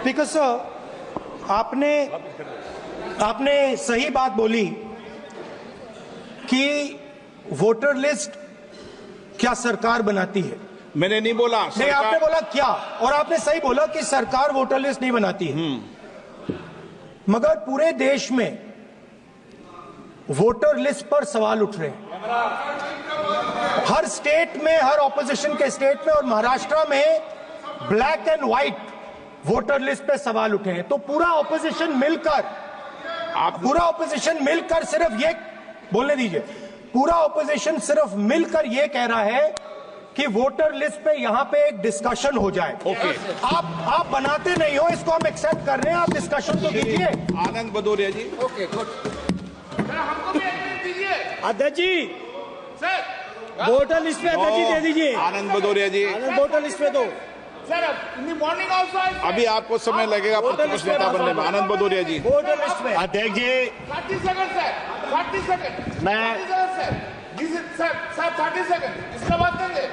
Speaker sir, आपने सही बात बोली कि वोटर लिस्ट क्या सरकार बनाती है। मैंने नहीं बोला। नहीं, आपने बोला क्या, और आपने सही बोला कि सरकार वोटर लिस्ट नहीं बनाती है। मगर पूरे देश में वोटर लिस्ट पर सवाल उठ रहे हैं, हर स्टेट में, हर ऑपोजिशन के स्टेट में, और महाराष्ट्र में black and white voter list पे सवाल उठे हैं। तो पूरा ऑपोजिशन मिलकर सिर्फ ये बोलने दीजिए, पूरा ऑपोजिशन सिर्फ मिलकर ये कह रहा है कि वोटर लिस्ट पे यहां पे एक डिस्कशन हो जाए। ओके। आप बनाते नहीं हो, इसको हम एक्सेप्ट कर रहे हैं, आप डिस्कशन तो कीजिए। आनंद भदौरिया जी। Okay, good. हमको भी एडमिट दीजिए अध्यक्ष जी। सर, वोटर लिस्ट पे अध्यक्ष जी दे दीजिए। आनंद भदौरिया जी, वोटर लिस्ट पे दो sir. In the morning also अभी आपको समय लगेगा प्रतिपक्ष नेता बनने में। आनंद भदौरिया जी। वोटर लिस्ट पे अध्यक्ष जी 30 second sir, 30 second sir, this is sir 30 second, इसके बाद देंगे।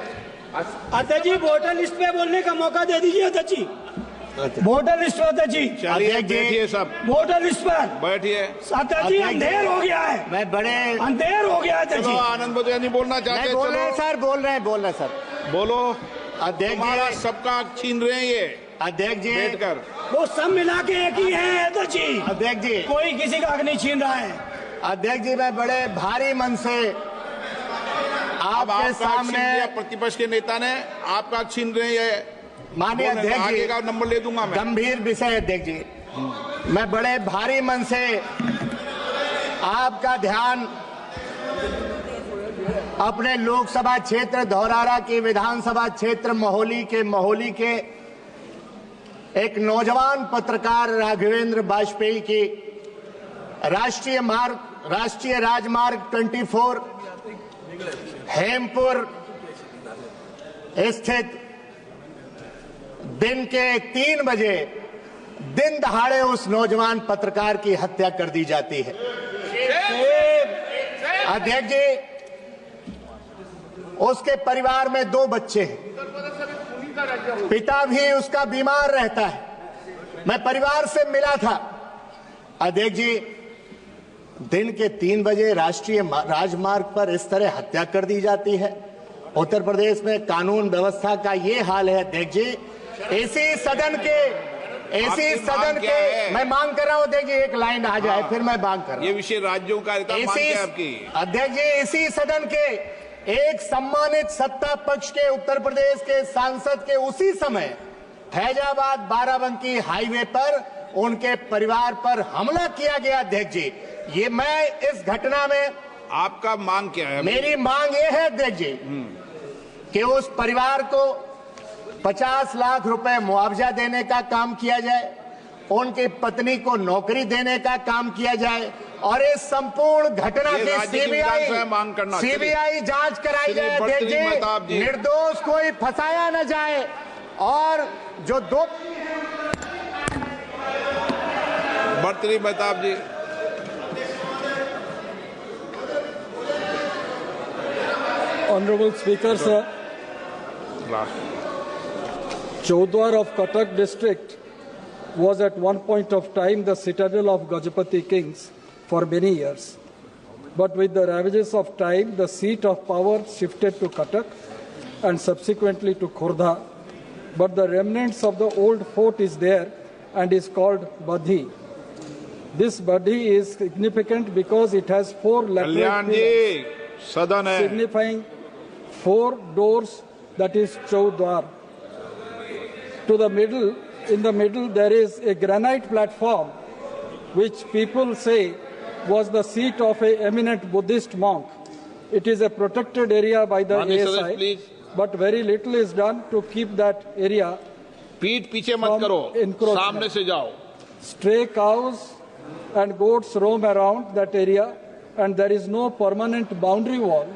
अध्यक्ष जी वोटर लिस्ट पे बोलने का मौका दे दीजिए अध्यक्ष जी। वोटर लिस्ट पे अध्यक्ष जी। चलिए बैठिए सब, वोटर लिस्ट पर बैठिए। अध्यक्ष जी अंधेर हो गया है, मैं बड़े अंधेर हो गया अध्यक्ष चलो जी। आनंद भदौरिया नहीं बोलना चाहते, बोल रहे हैं चलो सर, बोल रहे हैं सर। बोलो। अध्यक्ष हमारा जी, सबका छीन रहे हैं ये अध्यक्ष जी बैठकर। वो सब मिला के एक ही है अध्यक्ष जी। अध्यक्ष जी, कोई किसी का हक नहीं छीन रहा है। अध्यक्ष जी, मैं बड़े भारी मन से अब आपके आपका छीन सामने लिया प्रतिपक्ष के नेता ने, आपका छीन रहे हैं। माननीय अध्यक्ष आगे जी, का नंबर ले दूंगा मैं। गंभीर विषय अध्यक्ष जी, मैं बड़े भारी मन से आपका ध्यान अपने लोकसभा क्षेत्र धौरारा के विधानसभा क्षेत्र मोहाली के एक नौजवान पत्रकार राघवेंद्र वाजपेयी की राष्ट्रीय राजमार्ग 24 हेमपुर स्थित दिन के 3 बजे दिन दहाड़े उस नौजवान पत्रकार की हत्या कर दी जाती है। अध्यक्ष जी, उसके परिवार में 2 बच्चे हैं, पिता भी उसका बीमार रहता है। मैं परिवार से मिला था। अध्यक्ष जी, दिन के 3 बजे राष्ट्रीय राजमार्ग पर इस तरह हत्या कर दी जाती है। उत्तर प्रदेश में कानून व्यवस्था का ये हाल है अध्यक्ष जी। इसी सदन के मैं मांग कर रहा हूं अध्यक्ष जी, एक लाइन आ जाए फिर मैं मांग कर रहा हूं। ये विषय राज्यों का मांग है आपकी। अध्यक्ष जी, इसी सदन के एक सम्मानित सत्ता पक्ष के उत्तर प्रदेश के सांसद के उसी समय फैजाबाद बाराबंकी हाईवे पर उनके परिवार पर हमला किया गया। अध्यक्ष जी, ये मैं इस घटना में आपका मांग क्या है? मेरी मांग ये है अध्यक्ष जी कि उस परिवार को 50 लाख रुपए मुआवजा देने का काम किया जाए, उनकी पत्नी को नौकरी देने का काम किया जाए, और इस संपूर्ण घटना की सीबीआई जांच कराई जाए अध्यक्ष जी। निर्दोष कोई फंसाया न जाए, और जो 2 भर्तृहरि मेहताब जी। Honorable Speaker, sir, Chaudhar of Cuttack district was at one point of time the citadel of Gajapati kings for many years. But with the ravages of time, the seat of power shifted to Cuttack and subsequently to Khordha. But the remnants of the old fort is there and is called Badhi. This Badhi is significant because it has 4 lateral pillars signifying 4 doors, that is Chaudhar. In the middle, there is a granite platform, which people say was the seat of an eminent Buddhist monk. It is a protected area by the ASI, but very little is done to keep that area. पीठ पीछे मत करो, सामने से जाओ। Stray cows and goats roam around that area, and there is no permanent boundary wall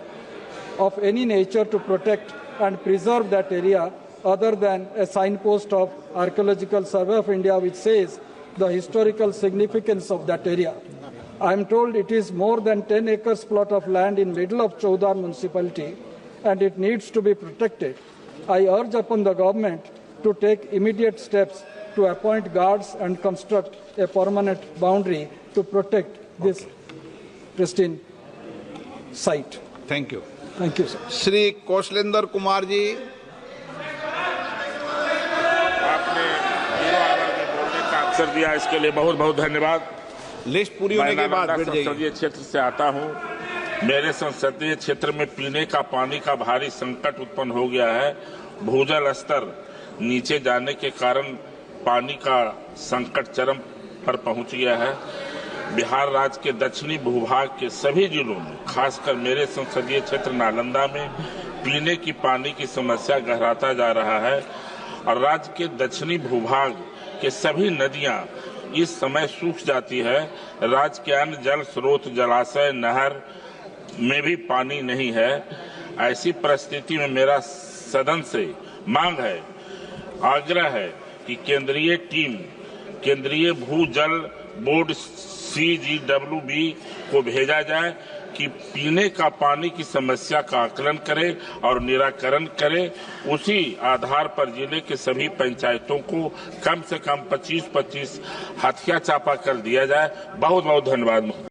of any nature to protect and preserve that area, other than a signpost of Archaeological Survey of India which says the historical significance of that area. I am told it is more than 10 acres plot of land in middle of Chaudhar municipality, and it needs to be protected. I urge upon the government to take immediate steps to to appoint guards and construct a permanent boundary to protect this pristine site. Thank you. Thank you, sir. Shri Kaushalendra Kumar ji. आपने 0 our में बोलने का अवसर दिया, इसके लिए बहुत बहुत धन्यवाद। लिस्ट पूरी होने के बाद बैठ जाइए। संसदीय क्षेत्र से आता हूं। मेरे संसदीय क्षेत्र में पीने का पानी का भारी संकट उत्पन्न हो गया है। भूजल स्तर नीचे जाने के कारण पानी का संकट चरम पर पहुंच गया है। बिहार राज्य के दक्षिणी भूभाग के सभी जिलों में, खासकर मेरे संसदीय क्षेत्र नालंदा में पीने की पानी की समस्या गहराता जा रहा है और राज्य के दक्षिणी भूभाग के सभी नदियां इस समय सूख जाती है। राज्य के अन्य जल स्रोत, जलाशय, नहर में भी पानी नहीं है। ऐसी परिस्थिति में मेरा सदन से मांग है, आग्रह है कि केंद्रीय टीम केंद्रीय भूजल बोर्ड CGWB को भेजा जाए कि पीने का पानी की समस्या का आकलन करे और निराकरण करे। उसी आधार पर जिले के सभी पंचायतों को कम से कम 25-25 हथिया चापा कर दिया जाए। बहुत बहुत धन्यवाद।